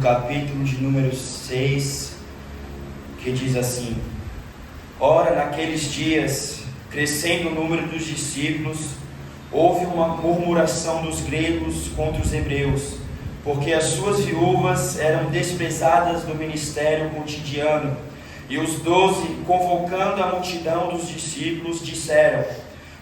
capítulo de número 6, que diz assim: Ora, naqueles dias, crescendo o número dos discípulos, houve uma murmuração dos gregos contra os hebreus, porque as suas viúvas eram desprezadas no ministério cotidiano. E os 12, convocando a multidão dos discípulos, disseram: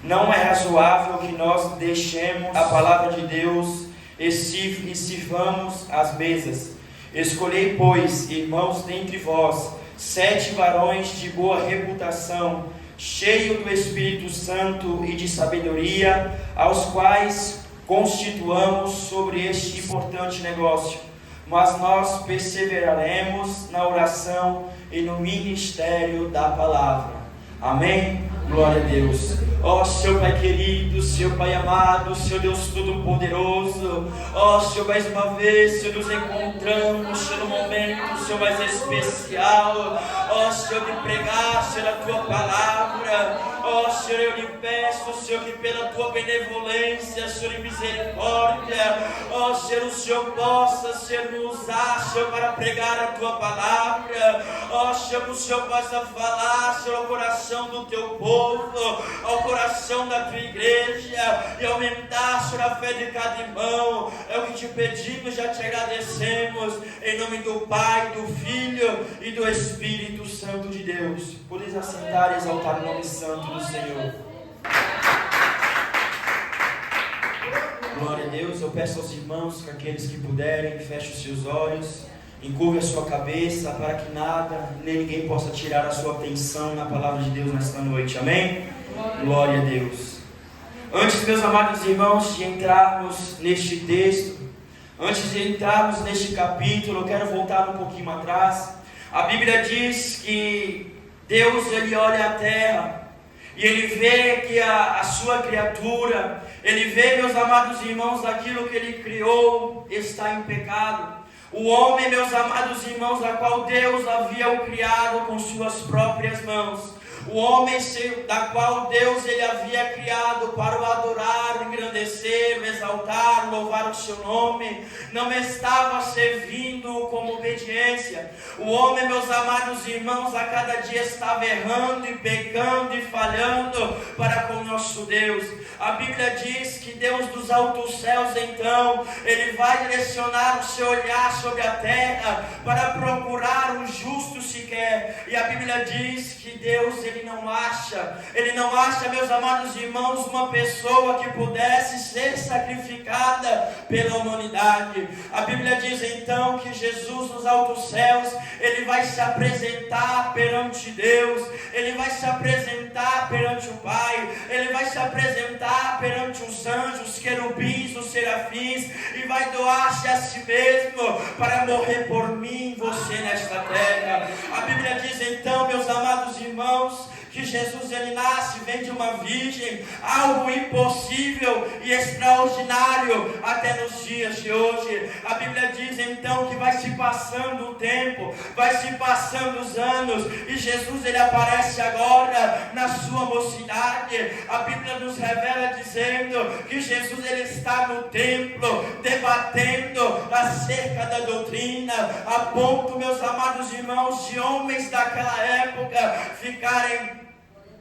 Não é razoável que nós deixemos a palavra de Deus e sirvamos as mesas. Escolhei, pois, irmãos, dentre vós, 7 varões de boa reputação, cheios do Espírito Santo e de sabedoria, aos quais constituamos sobre este importante negócio. Mas nós perseveraremos na oração e no ministério da palavra. Amém? Glória a Deus. Ó Senhor Pai querido, Senhor Pai amado, Senhor Deus Todo-Poderoso, ó Senhor, mais uma vez, Senhor, nos encontramos, Senhor, no momento, Senhor, mais especial, ó Senhor, de pregar, Senhor, a Tua palavra, ó Senhor, eu lhe peço, Senhor, que pela Tua benevolência, Senhor, e misericórdia, ó Senhor, o Senhor possa, Senhor, nos usar, Senhor, para pregar a Tua palavra, ó Senhor, que o Senhor possa falar, Senhor, ao coração do Teu povo, ao coração da Tua igreja, e aumentar, Senhor, a fé de cada irmão. É o que te pedimos, já te agradecemos, em nome do Pai, do Filho e do Espírito Santo de Deus. Podeis assentar e exaltar o nome santo do Senhor. Glória a Deus. Eu peço aos irmãos, que aqueles que puderem, fechem os seus olhos, encurve a sua cabeça, para que nada, nem ninguém possa tirar a sua atenção na palavra de Deus nesta noite. Amém? Glória a Deus. Antes, meus amados irmãos, de entrarmos neste texto, antes de entrarmos neste capítulo, eu quero voltar um pouquinho atrás. A Bíblia diz que Deus, Ele olha a terra e Ele vê que a sua criatura, Ele vê, meus amados irmãos, aquilo que Ele criou está em pecado. O homem, meus amados irmãos, a qual Deus havia o criado com suas próprias mãos, o homem da qual Deus ele havia criado para o adorar, o engrandecer, o exaltar, louvar o seu nome, não estava servindo como obediência. O homem, meus amados irmãos, a cada dia estava errando e pecando e falhando para com o nosso Deus. A Bíblia diz que Deus dos altos céus, então, Ele vai direcionar o seu olhar sobre a terra para procurar um justo sequer. E a Bíblia diz que Deus, Ele não acha, meus amados irmãos, uma pessoa que pudesse ser sacrificada pela humanidade. A Bíblia diz então que Jesus nos altos céus, Ele vai se apresentar perante Deus, Ele vai se apresentar perante o Pai, Ele vai se apresentar perante os anjos, os querubins, os serafins, e vai doar-se a si mesmo para morrer por mim e você nesta terra. A Bíblia diz então, meus amados irmãos, que Jesus ele nasce, vem de uma virgem, algo impossível e extraordinário até nos dias de hoje. A Bíblia diz então que vai se passando o tempo, vai se passando os anos, e Jesus ele aparece agora na sua mocidade. A Bíblia nos revela dizendo que Jesus ele está no templo, debatendo acerca da doutrina, a ponto, meus amados irmãos, de homens daquela época ficarem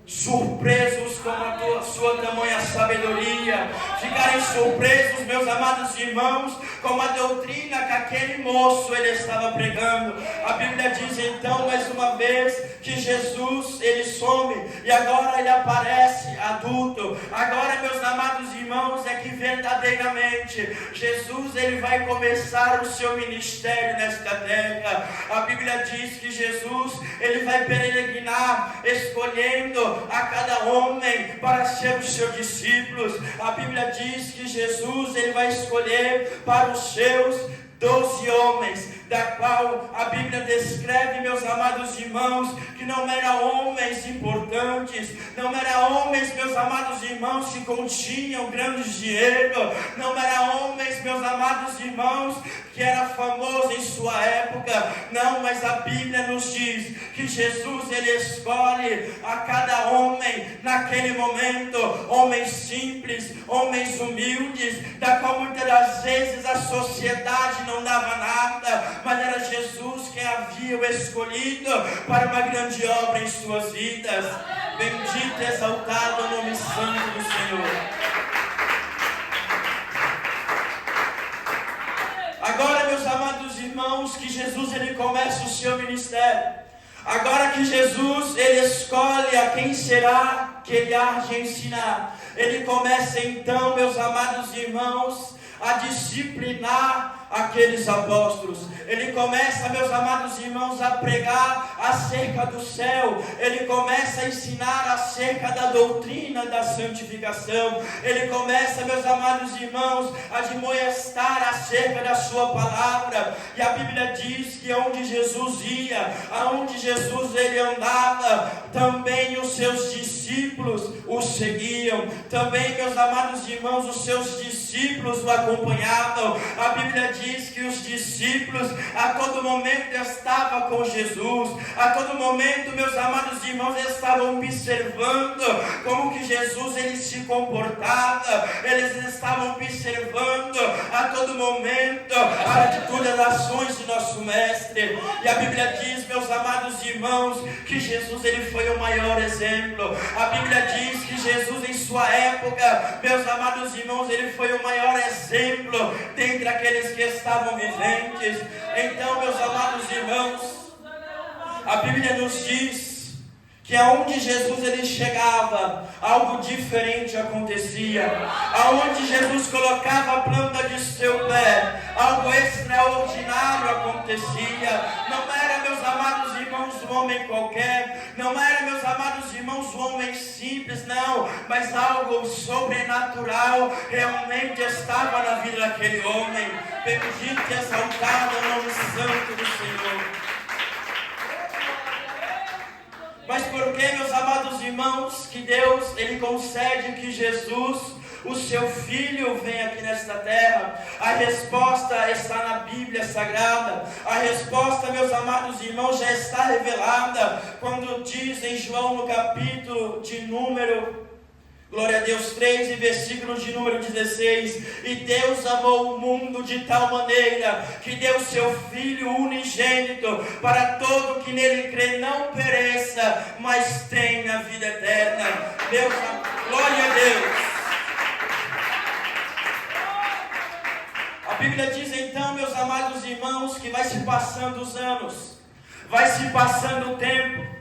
surpresos com a sua tamanha sabedoria, ficarem surpresos, meus amados irmãos, com a doutrina que aquele moço ele estava pregando. A Bíblia diz então mais uma vez que Jesus ele some e agora ele aparece adulto. Agora, meus amados irmãos, é que verdadeiramente Jesus ele vai começar o seu ministério nesta terra. A Bíblia diz que Jesus ele vai peregrinar, escolhendo a cada homem para ser os seus discípulos. A Bíblia diz que Jesus ele vai escolher para os seus 12 homens, da qual a Bíblia descreve, meus amados irmãos, que não eram homens importantes, não eram homens, meus amados irmãos, que continham grandes dinheiro, não eram homens, meus amados irmãos, que era famoso em sua época, não, mas a Bíblia nos diz que Jesus ele escolhe a cada homem naquele momento, homens simples, homens humildes, da qual muitas das vezes a sociedade não dava nada, mas era Jesus quem havia o escolhido para uma grande obra em suas vidas. Bendito e exaltado o nome santo do Senhor. Agora, meus amados irmãos, que Jesus ele começa o seu ministério. Agora que Jesus ele escolhe a quem será que ele há de ensinar. Ele começa então, meus amados irmãos, a disciplinar aqueles apóstolos. Ele começa, meus amados irmãos, a pregar acerca do céu. Ele começa a ensinar acerca da doutrina da santificação. Ele começa, meus amados irmãos, a admoestar acerca da sua palavra. E a Bíblia diz que onde Jesus ia, aonde Jesus ele andava, também os seus discípulos o seguiam. Também, meus amados irmãos, os seus discípulos o acompanhavam. A Bíblia diz que os discípulos a todo momento estavam com Jesus. A todo momento, meus amados irmãos, estavam observando como que Jesus ele se comportava. Eles estavam observando a todo momento a atitude, as ações de nosso mestre. E a Bíblia diz, meus amados irmãos, que Jesus ele foi o maior exemplo. A Bíblia diz que Jesus em sua época, meus amados irmãos, ele foi o maior exemplo dentre aqueles que estavam viventes. Então, meus amados irmãos, a Bíblia nos diz que aonde Jesus ele chegava, algo diferente acontecia. Aonde Jesus colocava a planta de seu pé, algo extraordinário acontecia. Não era, meus amados irmãos, um homem qualquer. Não era, meus amados irmãos, um homem simples, não. Mas algo sobrenatural realmente estava na vida daquele homem. Bendito e exaltado o nome santo do Senhor. Mas por que, meus amados irmãos, que Deus ele concede que Jesus, o seu Filho, venha aqui nesta terra? A resposta está na Bíblia Sagrada. A resposta, meus amados irmãos, já está revelada quando diz em João no capítulo de número, glória a Deus, 3 e versículo de número 16. E Deus amou o mundo de tal maneira que deu seu Filho unigênito para todo que nele crê não pereça, mas tenha a vida eterna. Deus, glória a Deus. A Bíblia diz então, meus amados irmãos, que vai se passando os anos, vai se passando o tempo.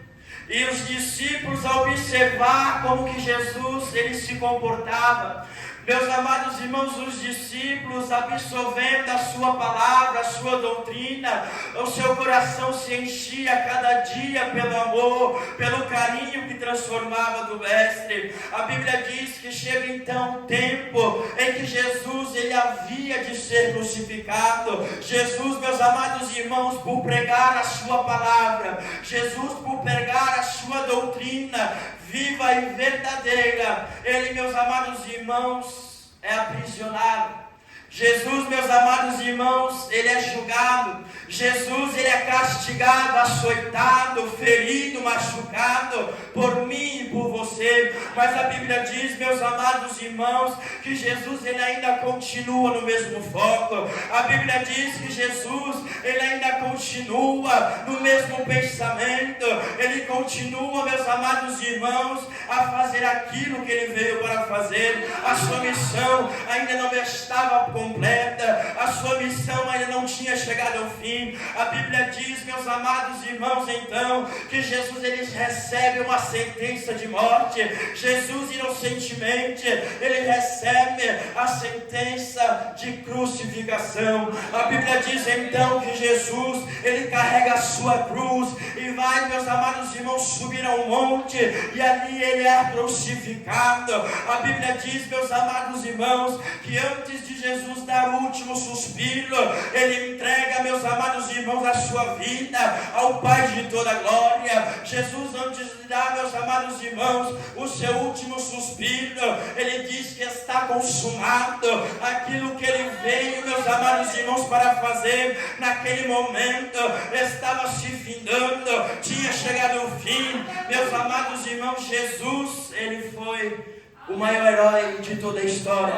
E os discípulos, ao observar como que Jesus ele se comportava, meus amados irmãos, os discípulos absorvendo a sua palavra, a sua doutrina, o seu coração se enchia a cada dia pelo amor, pelo carinho que transformava do mestre. A Bíblia diz que chega então um tempo em que Jesus ele havia de ser crucificado. Jesus, meus amados irmãos, por pregar a sua palavra, Jesus por pregar a sua doutrina viva e verdadeira, ele, meus amados irmãos, é aprisionado. Jesus, meus amados irmãos, ele é julgado. Jesus, ele é castigado, açoitado, ferido, machucado por mim e por você. Mas a Bíblia diz, meus amados irmãos, que Jesus, ele ainda continua no mesmo foco. A Bíblia diz que Jesus, ele ainda continua no mesmo pensamento. Ele continua, meus amados irmãos, a fazer aquilo que ele veio para fazer. A sua missão ainda não estava completa, a sua missão ainda não tinha chegado ao fim. A Bíblia diz, meus amados irmãos, então, que Jesus ele recebe uma sentença de morte. Jesus inocentemente, ele recebe a sentença de crucificação. A Bíblia diz então que Jesus, ele carrega a sua cruz e vai, meus amados irmãos, subir a um monte e ali ele é crucificado. A Bíblia diz, meus amados irmãos, que antes de Jesus dar o último suspiro, ele entrega, meus amados irmãos, a sua vida ao Pai de toda glória. Jesus, antes de dar, meus amados irmãos, o seu último suspiro, ele diz que está consumado. Aquilo que ele veio, meus amados irmãos, para fazer naquele momento estava se findando, tinha chegado o fim. Meus amados irmãos, Jesus, ele foi o maior herói de toda a história.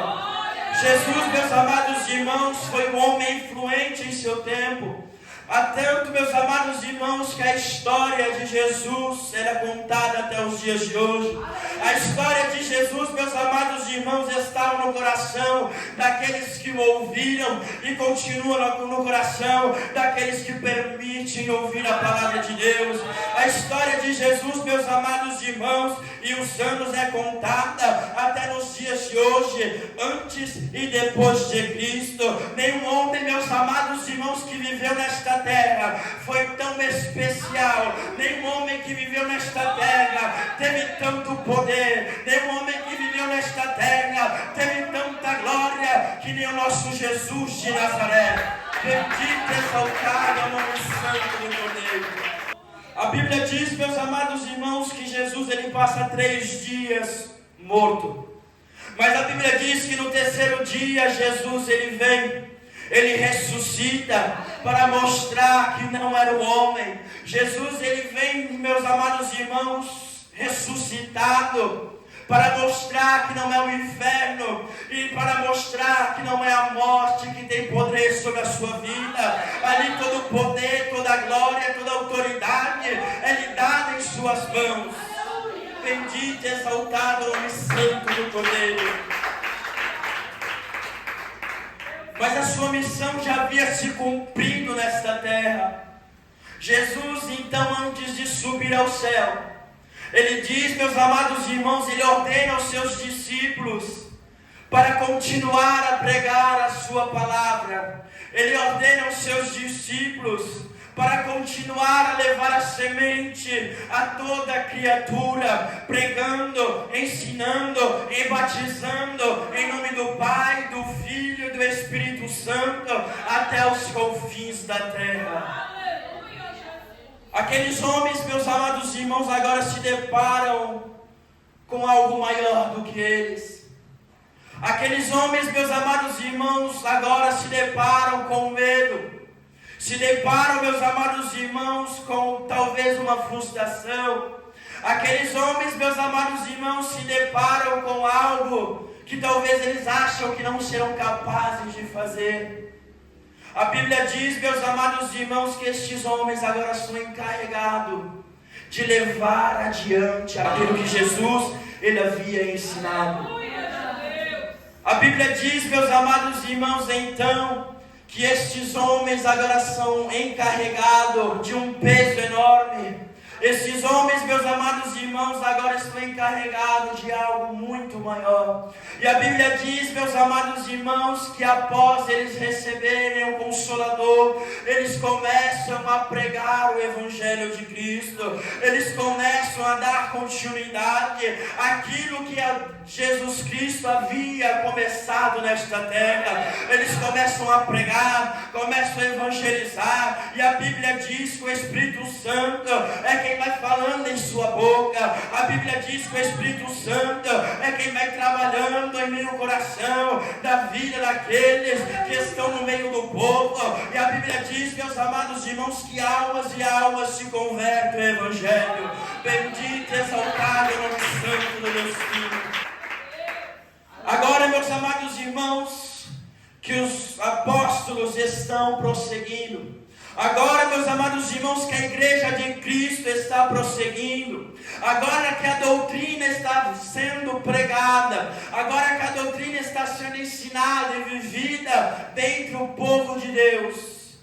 Jesus, meus amados irmãos, foi um homem influente em seu tempo. Há tanto, meus amados irmãos, que a história de Jesus era contada até os dias de hoje. A história de Jesus, meus amados irmãos, está no coração daqueles que o ouviram e continua no coração daqueles que permitem ouvir a palavra de Deus. A história de Jesus, meus amados irmãos, e os anos é contada até nos dias de hoje, antes e depois de Cristo. Nenhum homem, meus amados irmãos, que viveu nesta terra foi tão especial. Nenhum homem que viveu nesta terra teve tanto poder. Nenhum homem que viveu nesta terra teve tanta glória que nem o nosso Jesus de Nazaré. Bendito e exaltado é o nome santo do Cordeiro. A Bíblia diz, meus amados irmãos, que Jesus ele passa 3 dias morto. Mas a Bíblia diz que no terceiro dia Jesus ele vem, ele ressuscita para mostrar que não era o homem. Jesus ele vem, meus amados irmãos, ressuscitado para mostrar que não é o inferno e para mostrar que não é a morte que tem poder sobre a sua vida. Ali todo o poder, toda a glória, toda a autoridade é lhe dada em suas mãos. Bendito e exaltado o nome santo do Cordeiro. Mas a sua missão já havia se cumprido nesta terra. Jesus, então, antes de subir ao céu, ele diz, meus amados irmãos, ele ordena aos seus discípulos para continuar a pregar a sua palavra. Ele ordena aos seus discípulos para continuar a levar a semente a toda criatura, pregando, ensinando e batizando em nome do Pai, do Filho e do Espírito Santo até os confins da terra. Aqueles homens, meus amados irmãos, agora se deparam com algo maior do que eles. Aqueles homens, meus amados irmãos, agora se deparam com medo. Se deparam, meus amados irmãos, com talvez uma frustração. Aqueles homens, meus amados irmãos, se deparam com algo que talvez eles acham que não serão capazes de fazer. A Bíblia diz, meus amados irmãos, que estes homens agora são encarregados de levar adiante aquilo que Jesus ele havia ensinado. A Bíblia diz, meus amados irmãos, então, que estes homens agora são encarregados de um peso enorme. Esses homens, meus amados irmãos, agora estão encarregados de algo muito maior. E a Bíblia diz, meus amados irmãos, que após eles receberem o Consolador, eles começam a pregar o Evangelho de Cristo. Eles começam a dar continuidade àquilo que Jesus Cristo havia começado nesta terra. Eles começam a pregar, começam a evangelizar. E a Bíblia diz que o Espírito Santo é quem vai falando em sua boca. A Bíblia diz que o Espírito Santo é quem vai trabalhando em meio ao coração da vida daqueles que estão no meio do povo. E a Bíblia diz, meus amados irmãos, que almas e almas se convertem ao Evangelho. Bendito e exaltado o nome santo do Deus Filho. Agora, meus amados irmãos, que os apóstolos estão prosseguindo. Agora, meus amados irmãos, que a igreja de Cristo está prosseguindo. Agora que a doutrina está sendo pregada. Agora que a doutrina está sendo ensinada e vivida dentre o povo de Deus.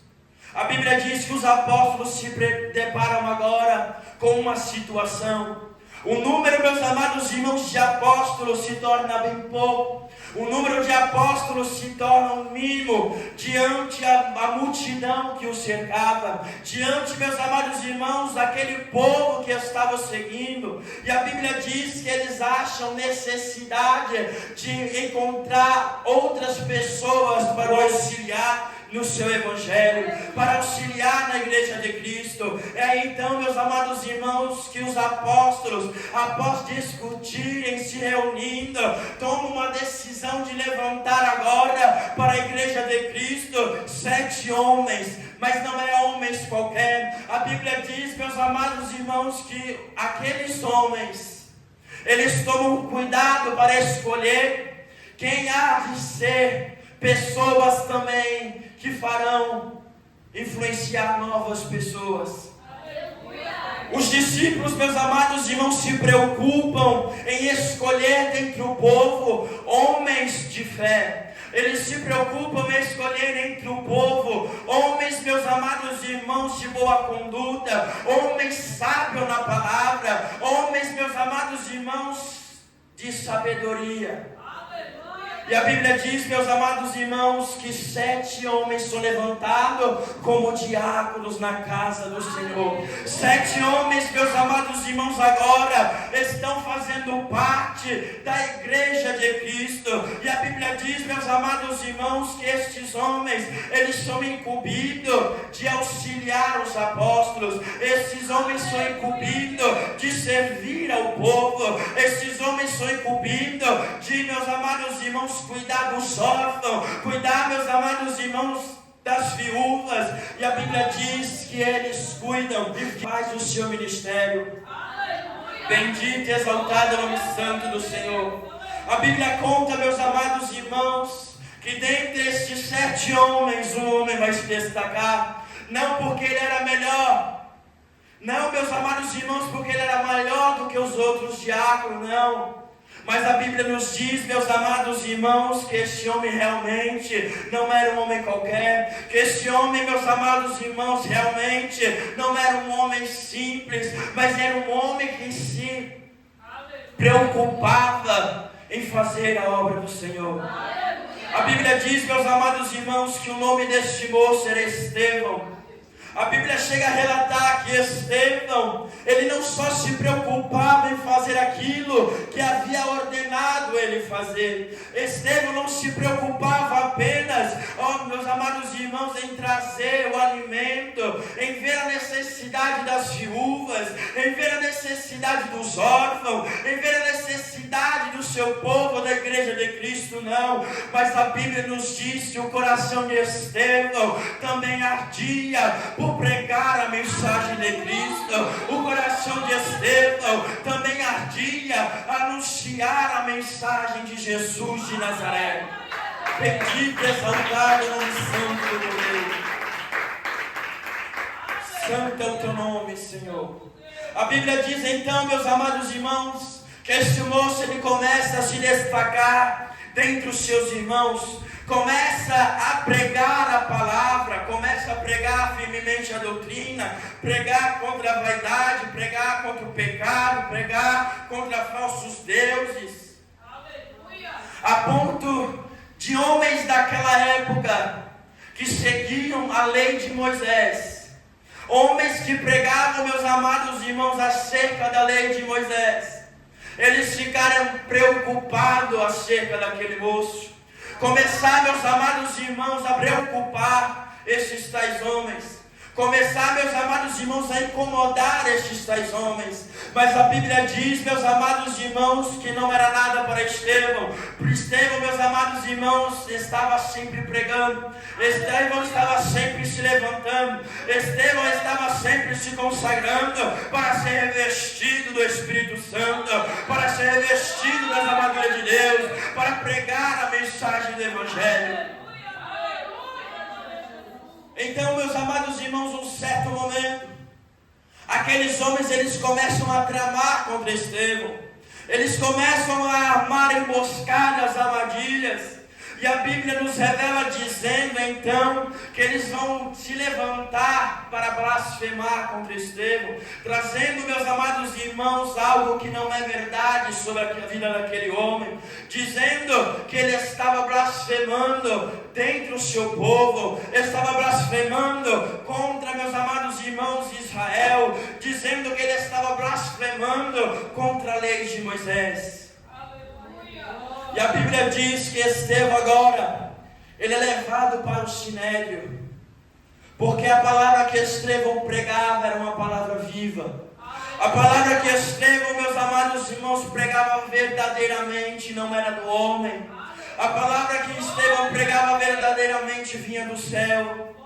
A Bíblia diz que os apóstolos se deparam agora com uma situação. O número, meus amados irmãos, de apóstolos se torna bem pouco. O número de apóstolos se torna um mínimo diante a multidão que o cercava, diante, meus amados irmãos, daquele povo que estava seguindo. E a Bíblia diz que eles acham necessidade de encontrar outras pessoas para o auxiliar no seu Evangelho, para auxiliar na igreja de Cristo. É então, meus amados irmãos, que os apóstolos, após discutirem, se reunindo, tomam uma decisão de levantar agora para a igreja de Cristo 7 homens, mas não é homens qualquer. A Bíblia diz, meus amados irmãos, que aqueles homens, eles tomam cuidado para escolher quem há de ser pessoas também que farão influenciar novas pessoas. Os discípulos, meus amados irmãos, se preocupam em escolher dentre o povo homens de fé. Eles se preocupam em escolher entre o povo homens, meus amados irmãos, de boa conduta, homens sábios na palavra, homens, meus amados irmãos, de sabedoria. E a Bíblia diz, meus amados irmãos, que 7 homens são levantados como diáconos na casa do Senhor. 7 homens, meus amados irmãos, agora estão fazendo parte da igreja de Cristo. E a Bíblia diz, meus amados irmãos, que estes homens, eles são incumbidos de auxiliar os apóstolos. Estes homens são incumbidos de servir ao povo. Estes homens são incumbidos de, meus amados irmãos, cuidar dos órfãos, cuidar, meus amados irmãos, das viúvas. E a Bíblia diz que eles cuidam e faz o seu ministério. Bendito e exaltado é o nome santo do Senhor. A Bíblia conta, meus amados irmãos, que dentre estes 7 homens, um homem vai se destacar, não porque ele era melhor, não, meus amados irmãos, porque ele era maior do que os outros diáconos, não. Mas a Bíblia nos diz, meus amados irmãos, que este homem realmente não era um homem qualquer, que este homem, meus amados irmãos, realmente não era um homem simples, mas era um homem que se preocupava em fazer a obra do Senhor. A Bíblia diz, meus amados irmãos, que o nome deste moço era Estevão. A Bíblia chega a relatar que Estevão, ele não só se preocupava em fazer aquilo que havia ordenado ele fazer. Estevão não se preocupava apenas, meus amados irmãos, em trazer o alimento, em ver a necessidade das viúvas, em ver a necessidade dos órfãos, em ver a necessidade do seu povo, da igreja de Cristo, não. Mas a Bíblia nos diz que o coração de Estevão também ardia por pregar a mensagem de Cristo. O coração de Estevão também ardia a anunciar a mensagem de Jesus de Nazaré. Bendito e exaltado o nome santo de Deus. Santo é o teu nome, Senhor. A Bíblia diz então, meus amados irmãos, que este moço ele começa a se destacar dentre os seus irmãos, começa a pregar a palavra, começa a pregar firmemente a doutrina, pregar contra a vaidade, pregar contra o pecado, pregar contra falsos deuses. Aleluia. A ponto de homens daquela época que seguiam a lei de Moisés, homens que pregavam, meus amados irmãos, acerca da lei de Moisés, eles ficaram preocupados acerca daquele moço. Começar, meus amados irmãos, a preocupar estes tais homens. Começar, meus amados irmãos, a incomodar estes tais homens. Mas a Bíblia diz, meus amados irmãos, que não era nada para Estevão. Por Estevão, meus amados irmãos, estava sempre pregando. Estevão estava sempre se levantando. Estevão estava sempre se consagrando para ser revestido do Espírito Santo, para ser revestido das armaduras de Deus, para pregar a mensagem do Evangelho. Então, meus amados irmãos, um certo momento, aqueles homens, eles começam a tramar contra Estevão. Eles começam a armar emboscadas, armadilhas. E a Bíblia nos revela dizendo então que eles vão se levantar para blasfemar contra Estevão, trazendo, meus amados irmãos, algo que não é verdade sobre a vida daquele homem, dizendo que ele estava blasfemando dentre o seu povo, estava blasfemando contra, meus amados irmãos, Israel, dizendo que ele estava blasfemando contra a lei de Moisés. E a Bíblia diz que Estevão agora, ele é levado para o sinédrio, porque a palavra que Estevão pregava era uma palavra viva. A palavra que Estevão, meus amados irmãos, pregava verdadeiramente, não era do homem. A palavra que Estevão pregava verdadeiramente vinha do céu.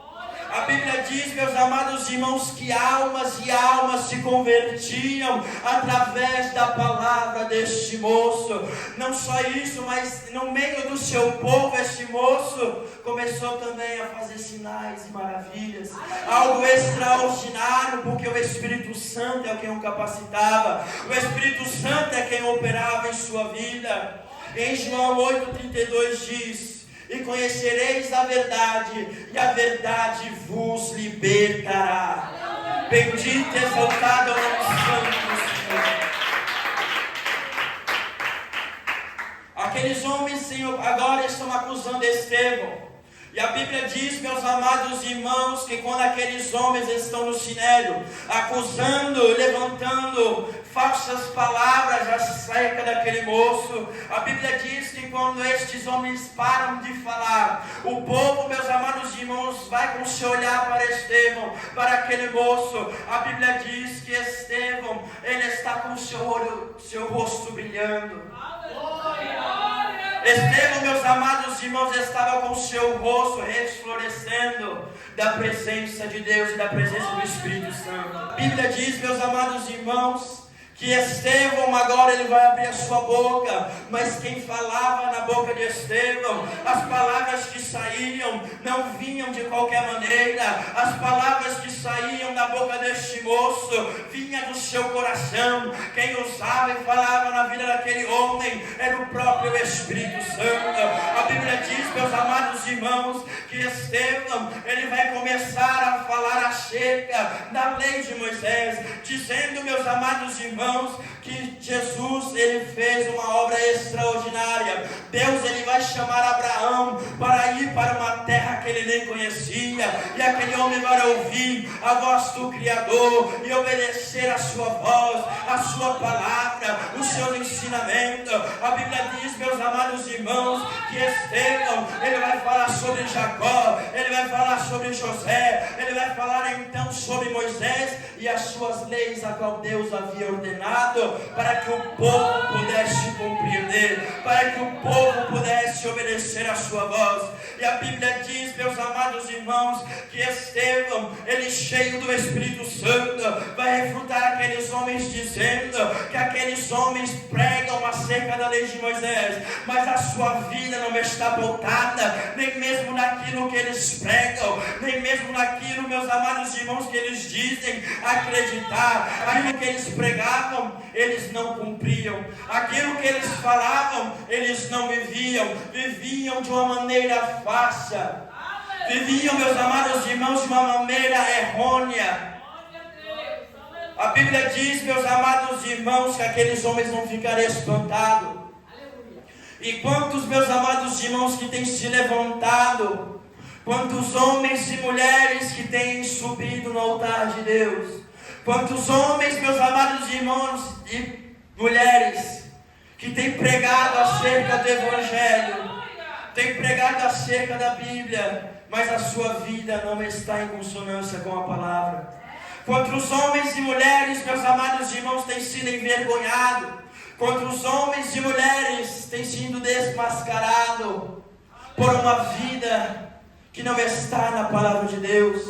A Bíblia diz, meus amados irmãos, que almas e almas se convertiam através da palavra deste moço. Não só isso, mas no meio do seu povo, este moço começou também a fazer sinais e maravilhas. Algo extraordinário, porque o Espírito Santo é quem o capacitava. O Espírito Santo é quem operava em sua vida. Em João 8,32 diz: e conhecereis a verdade, e a verdade vos libertará. Bendito e exaltado é o nome santo do Senhor. Aqueles homens, Senhor, agora estão acusando Estevão. E a Bíblia diz, meus amados irmãos, que quando aqueles homens estão no sinédrio, acusando, levantando falsas palavras acerca daquele moço, a Bíblia diz que quando estes homens param de falar, o povo, meus amados irmãos, vai com o seu olhar para Estevão, para aquele moço. A Bíblia diz que Estevão, ele está com o seu rosto brilhando. Estevão, meus amados irmãos, estava com o seu rosto resplandecendo da presença de Deus e da presença do Espírito Santo. A Bíblia diz, meus amados irmãos, que Estevão agora ele vai abrir a sua boca, mas quem falava na boca de Estevão, as palavras que saíam não vinham de qualquer maneira. As palavras que saíam da boca deste moço vinha do seu coração. Quem usava e falava na vida daquele homem era o próprio Espírito Santo. A Bíblia diz, meus amados irmãos, que Estevão ele vai começar a falar acerca da lei de Moisés, dizendo, meus amados irmãos, que Jesus ele fez uma obra extraordinária. Deus ele vai chamar Abraão para ir para uma terra que ele nem conhecia, e aquele homem vai ouvir a voz do Criador e obedecer a sua voz, a sua palavra, os seus ensinamentos. A Bíblia diz, meus amados irmãos, que Estevão ele vai falar sobre Jacó, ele vai falar sobre José, ele vai falar então sobre Moisés e as suas leis, a qual Deus havia ordenado para que o povo pudesse compreender, para que o povo pudesse obedecer a sua voz. E a Bíblia diz, meus amados irmãos, que Estevão, ele cheio do Espírito Santo, vai refutar aqueles homens dizendo que aqueles homens pregam acerca da lei de Moisés, mas a sua vida não está pautada nem mesmo naquilo que eles pregam, nem mesmo naquilo, meus amados irmãos, que eles dizem acreditar. Aquilo que eles pregavam, eles não cumpriam. Aquilo que eles falavam, eles não viviam de uma maneira fácil. Viviam, meus amados irmãos, de uma maneira errônea. A Bíblia diz, meus amados irmãos, que aqueles homens vão ficar espantados. E quantos, meus amados irmãos, que têm se levantado, quantos homens e mulheres que têm subido no altar de Deus, quantos homens, meus amados irmãos e mulheres, que têm pregado acerca do Evangelho, têm pregado acerca da Bíblia, mas a sua vida não está em consonância com a palavra. Quantos homens e mulheres, meus amados irmãos, têm sido envergonhados, quantos homens e mulheres têm sido desmascarados por uma vida que não está na palavra de Deus,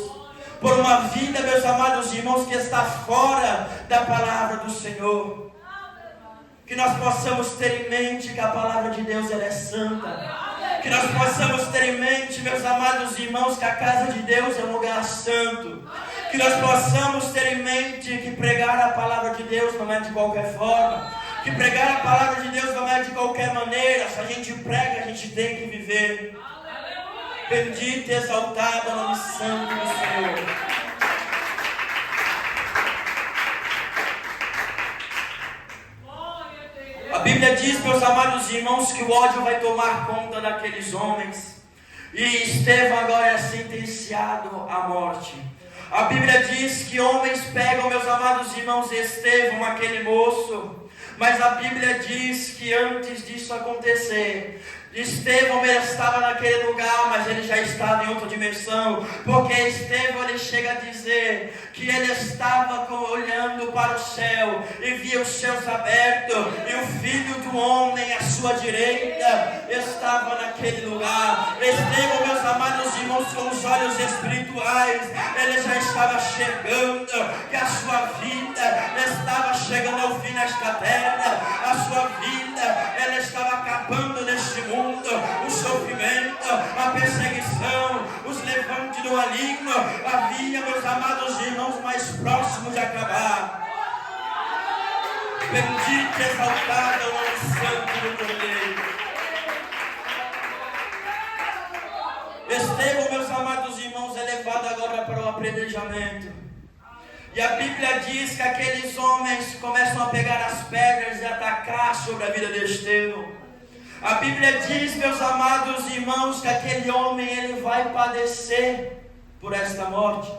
por uma vida, meus amados irmãos, que está fora da palavra do Senhor. Que nós possamos ter em mente que a palavra de Deus ela é santa. Que nós possamos ter em mente, meus amados irmãos, que a casa de Deus é um lugar santo. Que nós possamos ter em mente que pregar a palavra de Deus não é de qualquer forma. Que pregar a palavra de Deus não é de qualquer maneira. Se a gente prega, a gente tem que viver. Bendito e exaltado é o nome santo do Senhor. A Bíblia diz, meus amados irmãos, que o ódio vai tomar conta daqueles homens. E Estevão agora é sentenciado à morte. A Bíblia diz que homens pegam, meus amados irmãos, Estevão, aquele moço. Mas a Bíblia diz que antes disso acontecer, Estevão, ele estava naquele lugar, mas ele já estava em outra dimensão, porque Estevão, ele chega a dizer que ele estava olhando para o céu e via os céus abertos e o Filho do Homem à sua direita estava naquele lugar. Estevão, meus amados irmãos, com os olhos espirituais, ele já estava chegando, que a sua vida estava chegando ao fim nesta terra, a sua vida, ela estava acabando neste mundo. O sofrimento, a perseguição, os levantes do maligno havia, meus amados irmãos, mais próximos de acabar. Bendito e exaltado é o nome santo do Cordeiro. Estevão, meus amados irmãos, é levado agora para o apedrejamento. E a Bíblia diz que aqueles homens começam a pegar as pedras e atacar sobre a vida de Estevão. A Bíblia diz, meus amados irmãos, que aquele homem, ele vai padecer por esta morte.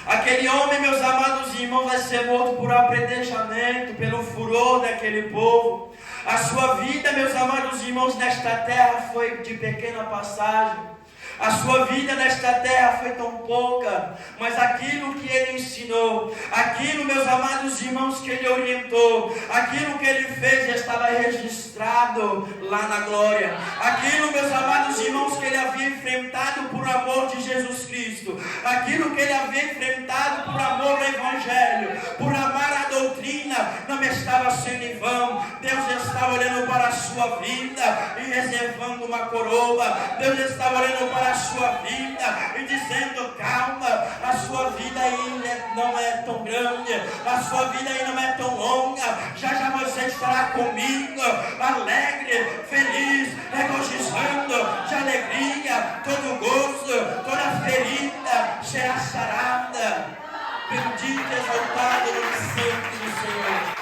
Aquele homem, meus amados irmãos, vai ser morto por apedrejamento, pelo furor daquele povo. A sua vida, meus amados irmãos, nesta terra foi de pequena passagem. A sua vida nesta terra foi tão pouca, mas aquilo que ele ensinou, aquilo, meus amados irmãos, que ele orientou, aquilo que ele fez já estava registrado lá na glória. Aquilo, meus amados irmãos, que ele havia enfrentado por amor de Jesus Cristo, aquilo que ele havia enfrentado por amor do Evangelho, por amar a doutrina, não estava sendo em vão. Deus estava olhando para a sua vida e reservando uma coroa. Deus estava olhando para a sua vida e dizendo: calma, a sua vida ainda não é tão grande, a sua vida ainda não é tão longa, já já você estará comigo, alegre, feliz, regozijando de alegria, todo gozo, toda ferida será sarada. Bendito e exaltado no santo do Senhor.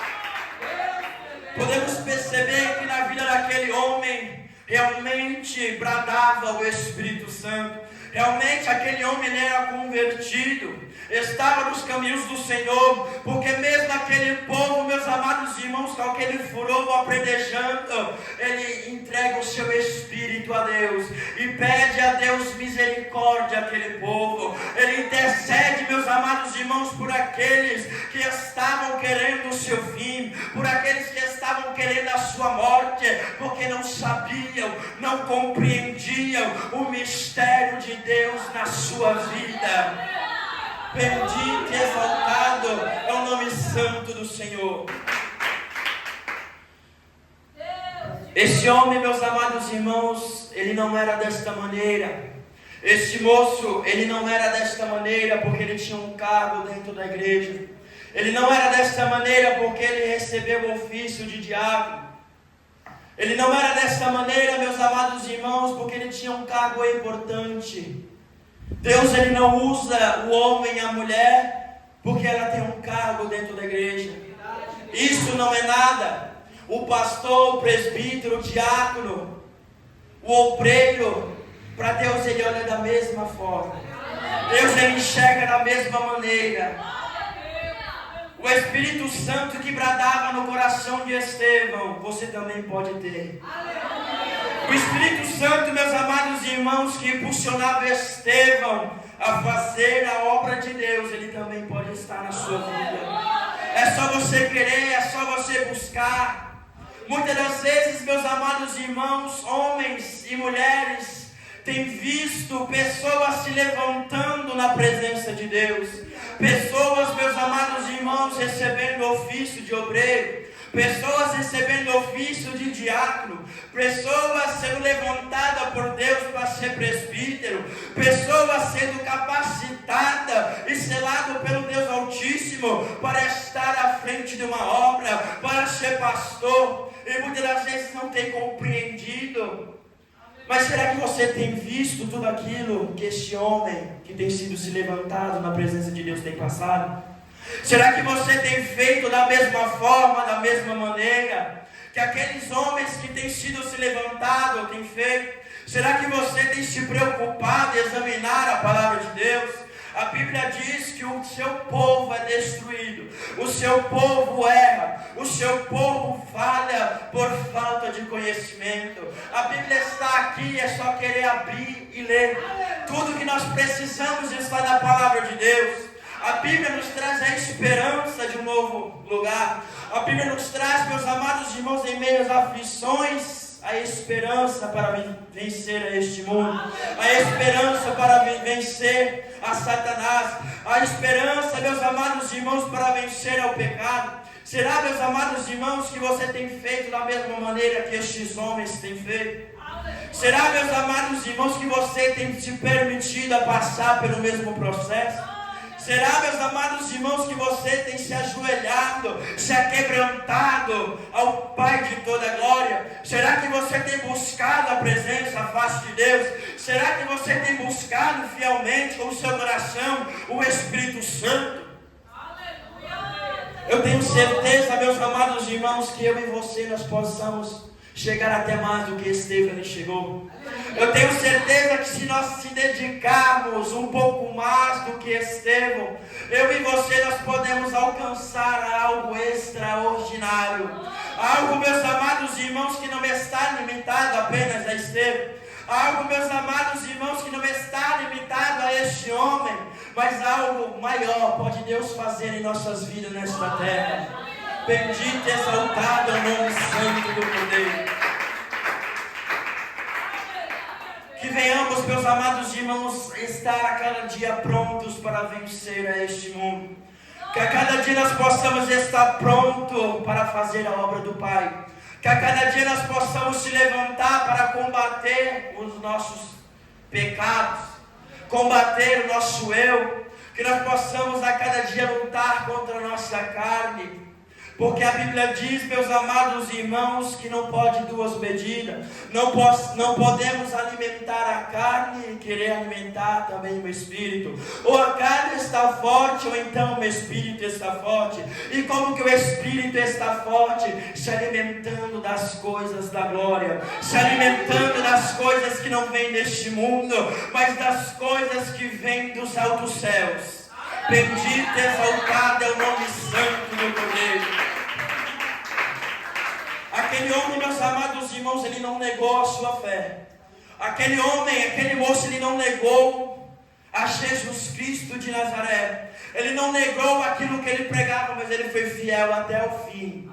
Podemos perceber que na vida daquele homem realmente bradava o Espírito Santo. Realmente aquele homem, ele era convertido, estava nos caminhos do Senhor, porque mesmo aquele povo, meus amados irmãos, com aquele furor apredejando, ele entrega o seu espírito a Deus e pede a Deus misericórdia àquele povo. Ele intercede, meus amados irmãos, por aqueles que estavam querendo o seu fim, por aqueles que estavam querendo a sua morte, porque não sabiam, não compreendiam o mistério de Deus na sua vida. Bendito e exaltado é o nome santo do Senhor. Esse homem, meus amados irmãos, ele não era desta maneira. Esse moço, ele não era desta maneira porque ele tinha um cargo dentro da igreja. Ele não era desta maneira porque ele recebeu o ofício de diácono. Ele não era desta maneira, meus amados irmãos, porque ele tinha um cargo importante. Deus, ele não usa o homem e a mulher porque ela tem um cargo dentro da igreja. Isso não é nada. O pastor, o presbítero, o diácono, o obreiro, para Deus ele olha da mesma forma. Deus ele enxerga da mesma maneira. O Espírito Santo que bradava no coração de Estevão, você também pode ter. O Espírito Santo, meus amados irmãos, que impulsionava Estevão a fazer a obra de Deus, ele também pode estar na sua vida. É só você querer, é só você buscar. Muitas das vezes, meus amados irmãos, homens e mulheres, têm visto pessoas se levantando na presença de Deus. Pessoas, meus amados irmãos, recebendo ofício de obreiro. Pessoas recebendo ofício de diácono, pessoas sendo levantadas por Deus para ser presbítero, pessoas sendo capacitadas e seladas pelo Deus Altíssimo para estar à frente de uma obra, para ser pastor, e muitas das vezes não tem compreendido. Mas será que você tem visto tudo aquilo que este homem que tem sido se levantado na presença de Deus tem passado? Será que você tem feito da mesma forma, da mesma maneira que aqueles homens que têm sido se levantado têm feito? Será que você tem se preocupado em examinar a palavra de Deus? A Bíblia diz que o seu povo é destruído, o seu povo erra, o seu povo falha por falta de conhecimento. A Bíblia está aqui, é só querer abrir e ler. Tudo que nós precisamos está na palavra de Deus. A Bíblia nos traz a esperança de um novo lugar. A Bíblia nos traz, meus amados irmãos, em meio às aflições, a esperança para vencer a este mundo, a esperança para vencer a Satanás, a esperança, meus amados irmãos, para vencer ao pecado. Será, meus amados irmãos, que você tem feito da mesma maneira que estes homens têm feito? Será, meus amados irmãos, que você tem se permitido a passar pelo mesmo processo? Será, meus amados irmãos, que você tem se ajoelhado, se aquebrantado ao Pai de toda glória? Será que você tem buscado a presença, a face de Deus? Será que você tem buscado fielmente com o seu coração o Espírito Santo? Eu tenho certeza, meus amados irmãos, que eu e você nós possamos chegar até mais do que Estevão chegou. Eu tenho certeza que se nós se dedicarmos um pouco mais do que Estevão, eu e você nós podemos alcançar algo extraordinário. Algo, meus amados irmãos, que não está limitado apenas a Estevão. Algo, meus amados irmãos, que não está limitado a este homem, mas algo maior pode Deus fazer em nossas vidas nesta terra. Bendito e exaltado é o nome santo do poder. Que venhamos, meus amados irmãos, estar a cada dia prontos para vencer a este mundo. Que a cada dia nós possamos estar prontos para fazer a obra do Pai. Que a cada dia nós possamos se levantar para combater os nossos pecados, combater o nosso eu. Que nós possamos a cada dia lutar contra a nossa carne. Porque a Bíblia diz, meus amados irmãos, que não pode duas medidas. Não podemos alimentar a carne e querer alimentar também o Espírito. Ou a carne está forte, ou então o Espírito está forte. E como que o Espírito está forte? Se alimentando das coisas da glória. Se alimentando das coisas que não vêm deste mundo, mas das coisas que vêm dos altos céus. Bendito e exaltado é o nome santo do poder. Aquele homem, meus amados irmãos, ele não negou a sua fé. Aquele homem, aquele moço, ele não negou a Jesus Cristo de Nazaré. Ele não negou aquilo que ele pregava, mas ele foi fiel até o fim.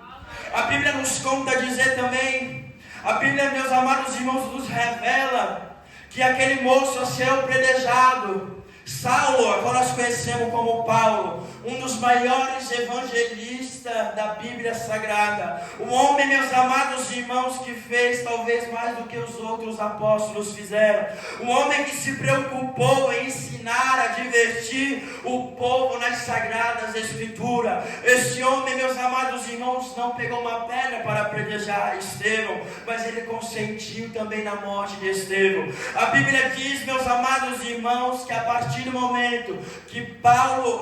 A Bíblia nos conta dizer também, a Bíblia, meus amados irmãos, nos revela que aquele moço, a ser predejado, Saulo, agora nós conhecemos como Paulo, um dos maiores evangelistas da Bíblia Sagrada. Um homem, meus amados irmãos, que fez talvez mais do que os outros apóstolos fizeram. Um homem que se preocupou em ensinar, a divertir o povo nas Sagradas Escrituras. Esse homem, meus amados irmãos, não pegou uma pedra para apedrejar Estevão, mas ele consentiu também na morte de Estevão. A Bíblia diz, meus amados irmãos, que a partir do momento que Paulo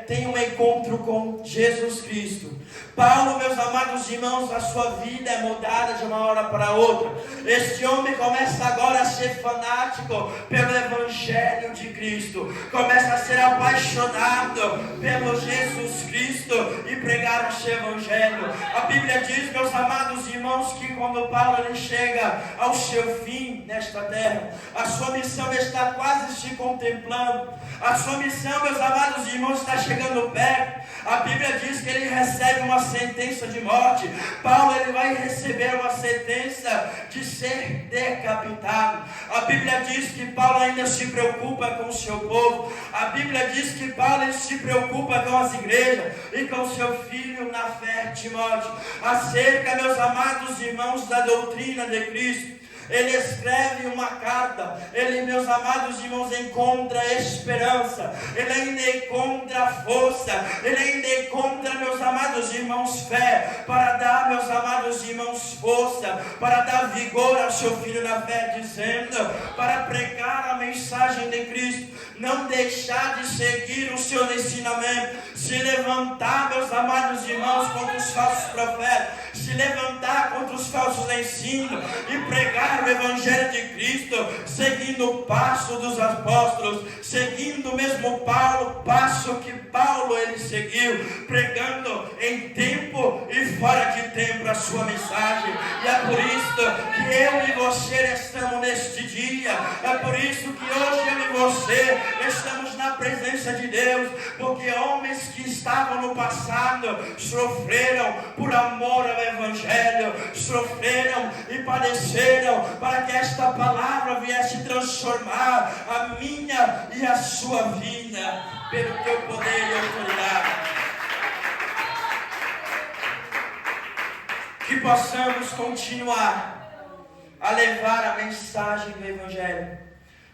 tem um encontro com Jesus Cristo, Paulo, meus amados irmãos, a sua vida é mudada de uma hora para outra. Este homem começa agora a ser fanático pelo Evangelho de Cristo, começa a ser apaixonado pelo Jesus Cristo e pregar o seu Evangelho. A Bíblia diz, meus amados irmãos, que quando Paulo ele chega ao seu fim nesta terra, a sua missão está quase se contemplando. A sua missão, meus amados irmãos, está chegando perto. A Bíblia diz que ele recebe uma sentença de morte. Paulo ele vai receber uma sentença de ser decapitado. A Bíblia diz que Paulo ainda se preocupa com o seu povo. A Bíblia diz que Paulo ele se preocupa com as igrejas e com o seu filho na fé, Timóteo, acerca, meus amados irmãos, da doutrina de Cristo. Ele escreve uma carta. Ele, meus amados irmãos, encontra esperança. Ele ainda encontra força. Ele ainda encontra, meus amados irmãos, fé para dar, meus amados irmãos, força, para dar vigor ao seu filho na fé, dizendo, para pregar a mensagem de Cristo, não deixar de seguir o seu ensinamento, se levantar, meus amados irmãos, contra os falsos profetas, se levantar contra os falsos ensinos e pregar o Evangelho de Cristo, seguindo o passo dos apóstolos, seguindo o mesmo mesmo passo que Paulo ele seguiu, pregando em tempo e fora de tempo a sua mensagem. E é por isso que eu e você estamos neste dia. É por isso que hoje eu e você estamos na presença de Deus, porque homens que estavam no passado sofreram por amor ao Evangelho, sofreram e padeceram para que esta palavra viesse transformar a minha e a sua vida pelo teu poder e autoridade. Que possamos continuar a levar a mensagem do Evangelho,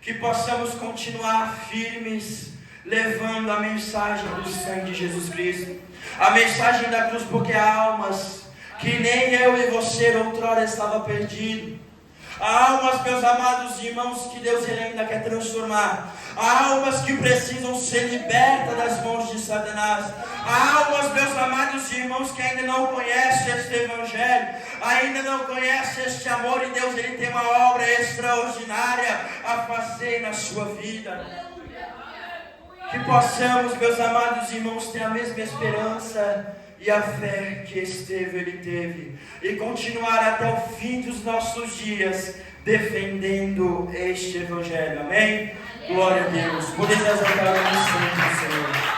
que possamos continuar firmes levando a mensagem do sangue de Jesus Cristo, a mensagem da cruz, porque há almas que nem eu e você outrora estava perdido. Há almas, meus amados irmãos, que Deus ele ainda quer transformar. Há almas que precisam ser libertas das mãos de Satanás. Há almas, meus amados irmãos, que ainda não conhecem este Evangelho, ainda não conhecem este amor, e Deus ele tem uma obra extraordinária a fazer na sua vida. Que possamos, meus amados irmãos, ter a mesma esperança e a fé que Estevão ele teve, e continuar até o fim dos nossos dias defendendo este Evangelho. Amém? Glória a Deus. Podeis exaltar o nome do Senhor.